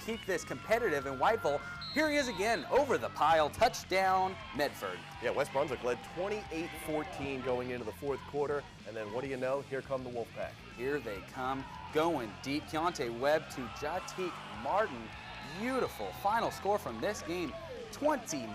keep this competitive in Whiteville. Here he is again, over the pile, touchdown, Medford. Yeah, West Brunswick led 28-14 going into the fourth quarter, and then what do you know? Here come the Wolfpack. Here they come, going deep. Keontae Webb to Jatik Martin. Beautiful final score from this game, 29-28.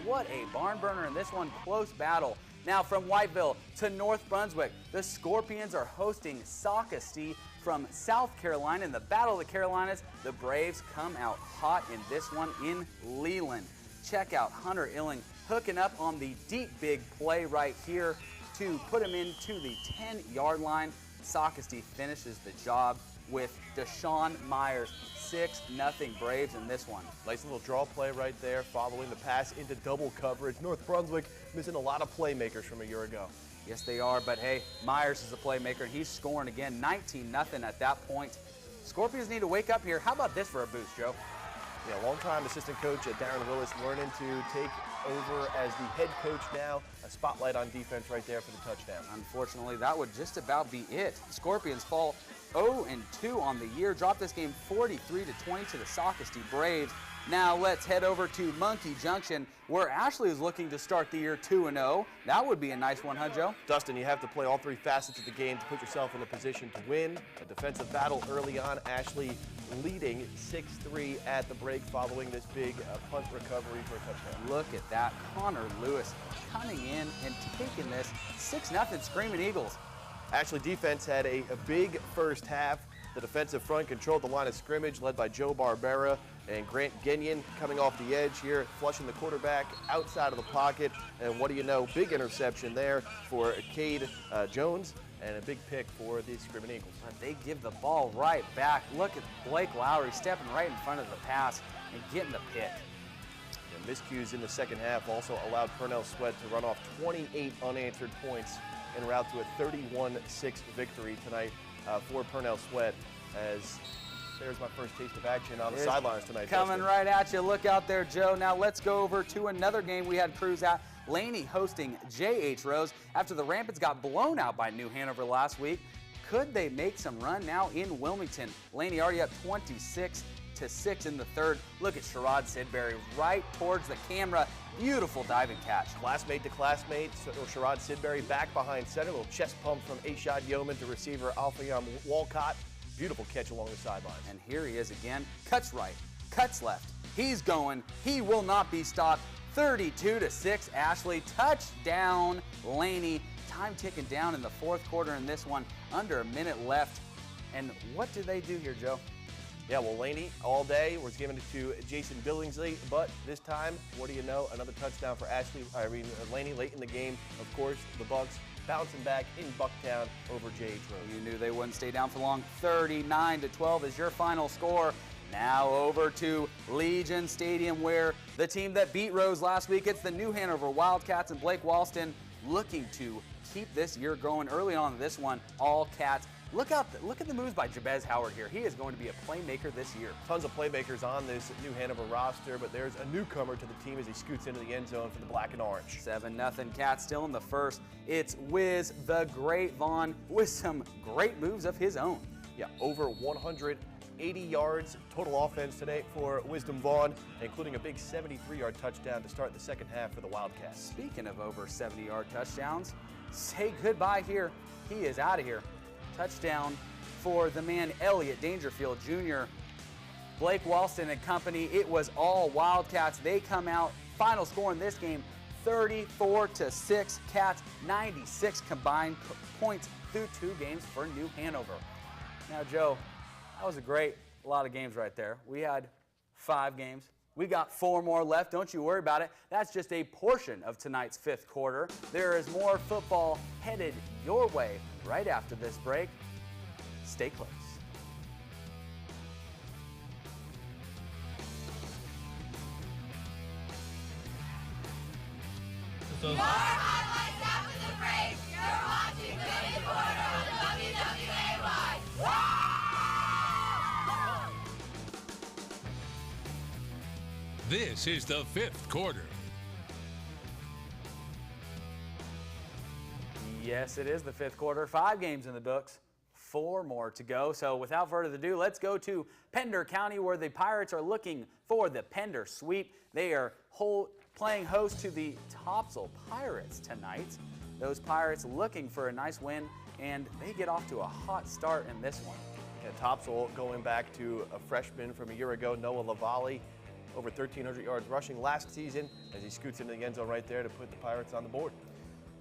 What a barn burner in this one, close battle. Now from Whiteville to North Brunswick, the Scorpions are hosting Socastee from South Carolina. In the Battle of the Carolinas, the Braves come out hot in this one in Leland. Check out Hunter Illing hooking up on the deep big play right here to put him into the 10-yard line. Socastee finishes the job with Deshaun Myers. 6-0 Braves in this one. Nice little draw play right there, following the pass into double coverage. North Brunswick missing a lot of playmakers from a year ago. Yes, they are, but hey, Myers is a playmaker, and he's scoring again, 19-0 at that point. Scorpions need to wake up here. How about this for a boost, Joe? Yeah, longtime assistant coach Darren Willis learning to take over as the head coach now. A spotlight on defense right there for the touchdown. Unfortunately, that would just about be it. Scorpions fall 0-2 on the year, drop this game 43-20 to the Socastee Braves. Now let's head over to Monkey Junction, where Ashley is looking to start the year 2-0. That would be a nice one, huh, Joe? Dustin, you have to play all three facets of the game to put yourself in a position to win. A defensive battle early on. Ashley leading 6-3 at the break following this big punt recovery for a touchdown. Look at that. Connor Lewis coming in and taking this 6-0 Screaming Eagles. Ashley defense had a big first half. The defensive front controlled the line of scrimmage, led by Joe Barbera and Grant Ginion coming off the edge here, flushing the quarterback outside of the pocket. And what do you know, big interception there for Cade Jones, and a big pick for the Screaming Eagles. But they give the ball right back. Look at Blake Lowry stepping right in front of the pass and getting the pick. And miscues in the second half also allowed Purnell Sweat to run off 28 unanswered points en route to a 31-6 victory tonight for Purnell Sweat, as there's my first taste of action on the sidelines tonight. Coming right at you. Look out there, Joe. Now let's go over to another game we had crews at. Laney hosting J.H. Rose after the Rapids got blown out by New Hanover last week. Could they make some run now in Wilmington? Laney already up 26-6 in the third. Look at Sherrod Sidbury right towards the camera. Beautiful diving catch. Classmate to classmate, Sherrod Sidbury back behind center. A little chest pump from Ashad Yeoman to receiver Alfayam Walcott. Beautiful catch along the sidelines. And here he is again. Cuts right, cuts left. He's going. He will not be stopped. 32-6, Ashley. Touchdown, Laney. Time ticking down in the fourth quarter in this one. Under a minute left. And what do they do here, Joe? Yeah, well, Laney all day was giving it to Jason Billingsley, but this time, what do you know? Another touchdown for Laney late in the game. Of course, the Bucks bouncing back in Bucktown over J.H. Rose. You knew they wouldn't stay down for long. 39-12 is your final score. Now over to Legion Stadium, where the team that beat Rose last week, it's the New Hanover Wildcats, and Blake Walston looking to keep this year going early on in this one. All Cats. Look at the moves by Jabez Howard here. He is going to be a playmaker this year. Tons of playmakers on this New Hanover roster, but there's a newcomer to the team as he scoots into the end zone for the black and orange. 7-0 Cats still in the first. It's Wiz the Great Vaughn with some great moves of his own. Yeah, over 180 yards total offense today for Wisdom Vaughn, including a big 73-yard touchdown to start the second half for the Wildcats. Speaking of over 70-yard touchdowns, say goodbye here. He is out of here. Touchdown for the man Elliot Dangerfield Jr. Blake Walston and company. It was all Wildcats. They come out. Final score in this game, 34-6. Cats, 96 combined points through 2 games for New Hanover. Now, Joe, that was a lot of games right there. We had 5 games. We got 4 more left. Don't you worry about it. That's just a portion of tonight's 5th quarter. There is more football headed your way right after this break. Stay close. Your highlights after the break. You're watching the 5th quarter on WWAY. This is the 5th quarter. Yes, it is the 5th quarter. 5 games in the books. 4 more to go. So without further ado, let's go to Pender County, where the Pirates are looking for the Pender sweep. They are playing host to the Topsail Pirates tonight. Those Pirates looking for a nice win, and they get off to a hot start in this one. Yeah, Topsail going back to a freshman from a year ago, Noah Lavallee, over 1,300 yards rushing last season as he scoots into the end zone right there to put the Pirates on the board.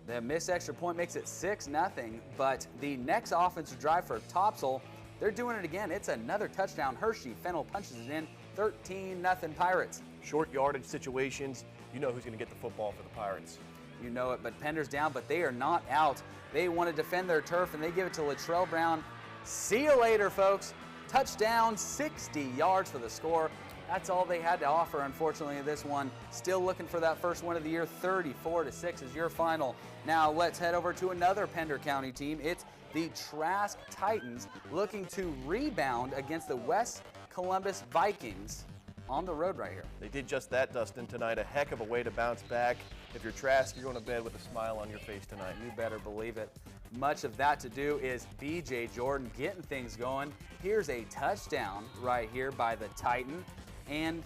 The missed extra point makes it 6-0, but the next offensive drive for Topsail, they're doing it again. It's another touchdown. Hershey Fennel punches it in, 13-0 Pirates. Short yardage situations, you know who's going to get the football for the Pirates. You know it, but Pender's down, but they are not out. They want to defend their turf, and they give it to Latrell Brown. See you later, folks. Touchdown, 60 yards for the score. That's all they had to offer, unfortunately, in this one. Still looking for that first win of the year. 34-6 is your final. Now let's head over to another Pender County team. It's the Trask Titans looking to rebound against the West Columbus Vikings on the road right here. They did just that, Dustin, tonight. A heck of a way to bounce back. If you're Trask, you're going to bed with a smile on your face tonight. You better believe it. Much of that to do is B.J. Jordan getting things going. Here's a touchdown right here by the Titan. And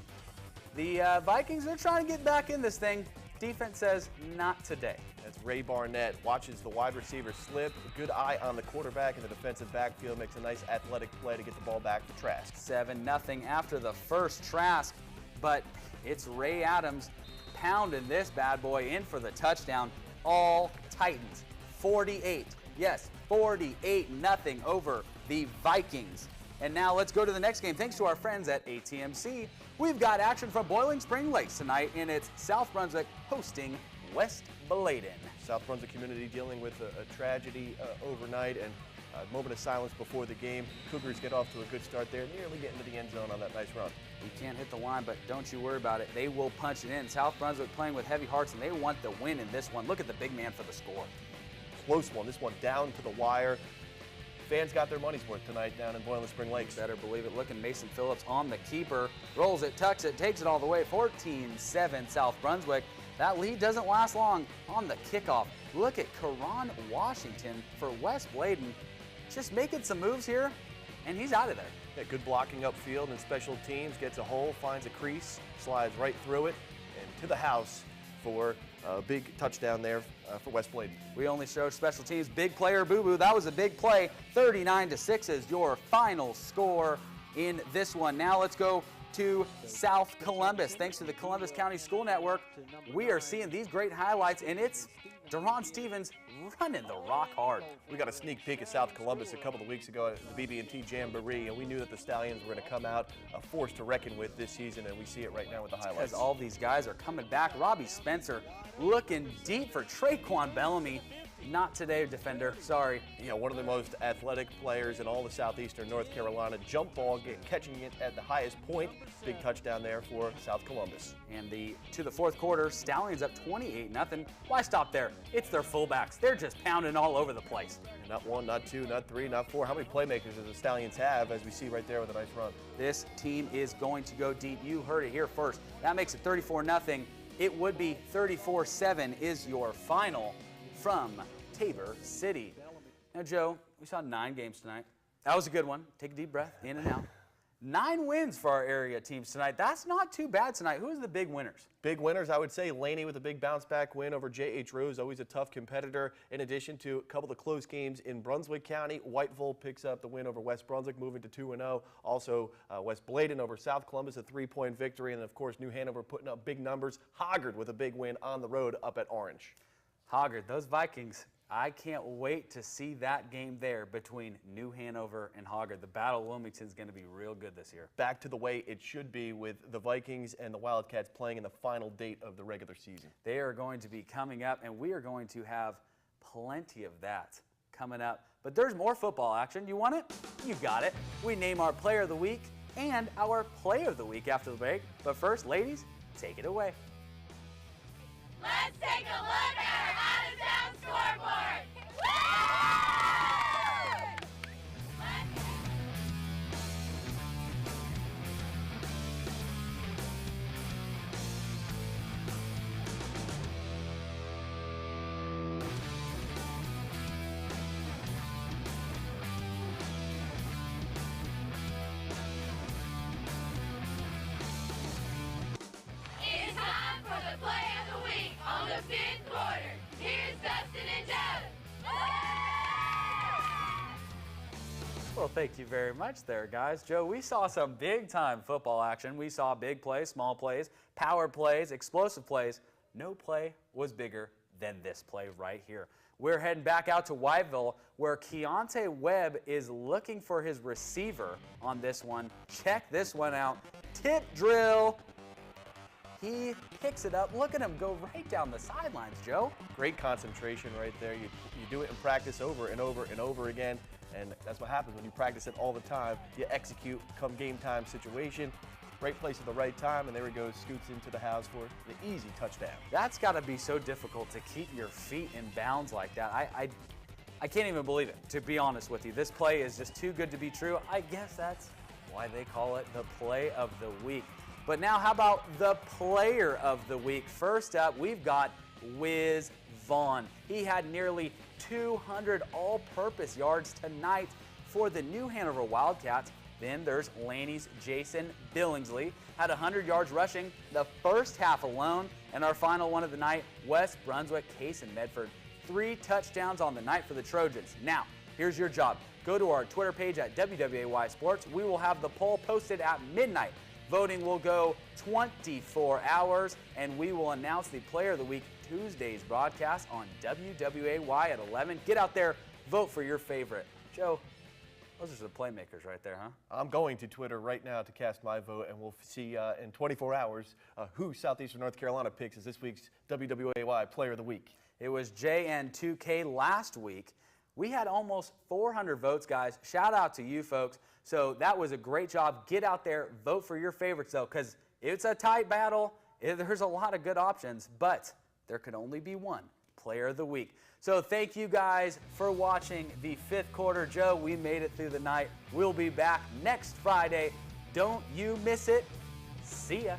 the Vikings are trying to get back in this thing. Defense says not today. That's Ray Barnett. Watches the wide receiver slip. A good eye on the quarterback in the defensive backfield. Makes a nice athletic play to get the ball back to Trask. 7-0 after the first Trask. But it's Ray Adams pounding this bad boy in for the touchdown. All Titans. 48. Yes, 48-0 over the Vikings. And now let's go to the next game. Thanks to our friends at ATMC, we've got action from Boiling Spring Lakes tonight, and it's South Brunswick hosting West Bladen. South Brunswick community dealing with a tragedy overnight, and a moment of silence before the game. Cougars get off to a good start there, nearly getting to the end zone on that nice run. You can't hit the line, but don't you worry about it. They will punch it in. South Brunswick playing with heavy hearts, and they want the win in this one. Look at the big man for the score. Close one. This one down to the wire. Fans got their money's worth tonight down in Boiling Spring Lakes. Better believe it. Look at Mason Phillips on the keeper. Rolls it, tucks it, takes it all the way. 14-7 South Brunswick. That lead doesn't last long on the kickoff. Look at Karan Washington for West Bladen. Just making some moves here, and he's out of there. Yeah, good blocking upfield and special teams. Gets a hole, finds a crease, slides right through it, and to the house for a big touchdown there for West Bladen. We only showed special teams. Big player, boo-boo. That was a big play. 39-6 is your final score in this one. Now let's go to South Columbus. Thanks to the Columbus County School Network, we are seeing these great highlights, and it's Deron Stevens running the rock hard. We got a sneak peek of South Columbus a couple of weeks ago at the BB&T Jamboree, and we knew that the Stallions were going to come out a force to reckon with this season, and we see it right now with the highlights. Because all these guys are coming back. Robbie Spencer looking deep for Traquan Bellamy. Not today, defender. Sorry. Yeah, one of the most athletic players in all of southeastern North Carolina. Jump ball, catching it at the highest point. Big touchdown there for South Columbus. And to the fourth quarter, Stallions up 28-0. Why stop there? It's their fullbacks. They're just pounding all over the place. Not one, not two, not three, not four. How many playmakers does the Stallions have, as we see right there with a nice run? This team is going to go deep. You heard it here first. That makes it 34-0. It would be 34-7 is your final from Tabor City. Now, Joe, we saw 9 games tonight. That was a good one. Take a deep breath, in and out. 9 wins for our area teams tonight. That's not too bad tonight. Who's the big winners? Big winners, I would say Laney with a big bounce-back win over J.H. Rose, always a tough competitor. In addition to a couple of close games in Brunswick County, Whiteville picks up the win over West Brunswick, moving to 2-0. Also, West Bladen over South Columbus, a 3-point victory. And, of course, New Hanover putting up big numbers. Hoggard with a big win on the road up at Orange. Hoggard, those Vikings, I can't wait to see that game there between New Hanover and Hoggard. The Battle of Wilmington is going to be real good this year. Back to the way it should be with the Vikings and the Wildcats playing in the final date of the regular season. They are going to be coming up, and we are going to have plenty of that coming up. But there's more football action. You want it? You got it. We name our Player of the Week and our Play of the Week after the break. But first, ladies, take it away. Let's take a look at our out-of-town scoreboard. Woo! the play of the week on the 5th quarter. Here's Dustin and Joe. Well, thank you very much there, guys. Joe, we saw some big-time football action. We saw big plays, small plays, power plays, explosive plays. No play was bigger than this play right here. We're heading back out to Whiteville, where Keontae Webb is looking for his receiver on this one. Check this one out. Tip drill. He picks it up. Look at him go right down the sidelines, Joe. Great concentration right there. You do it in practice over and over and over again, and that's what happens when you practice it all the time. You execute come game time situation. Right place at the right time, and there he goes, scoots into the house for the easy touchdown. That's got to be so difficult to keep your feet in bounds like that. I can't even believe it, to be honest with you. This play is just too good to be true. I guess that's why they call it the play of the week. But now how about the player of the week? First up, we've got Wiz Vaughn. He had nearly 200 all-purpose yards tonight for the New Hanover Wildcats. Then there's Laney's Jason Billingsley, had 100 yards rushing the first half alone. And our final one of the night, West Brunswick Cason Medford. 3 touchdowns on the night for the Trojans. Now, here's your job. Go to our Twitter page at WWAY Sports. We will have the poll posted at midnight. Voting will go 24 hours, and we will announce the Player of the Week Tuesday's broadcast on WWAY at 11. Get out there, vote for your favorite. Joe, those are the playmakers right there, huh? I'm going to Twitter right now to cast my vote, and we'll see in 24 hours who Southeastern North Carolina picks as this week's WWAY Player of the Week. It was JN2K last week. We had almost 400 votes, guys. Shout out to you folks. So that was a great job. Get out there, vote for your favorites, though, because it's a tight battle. There's a lot of good options, but there could only be one Player of the Week. So thank you guys for watching the 5th quarter. Joe, we made it through the night. We'll be back next Friday. Don't you miss it. See ya.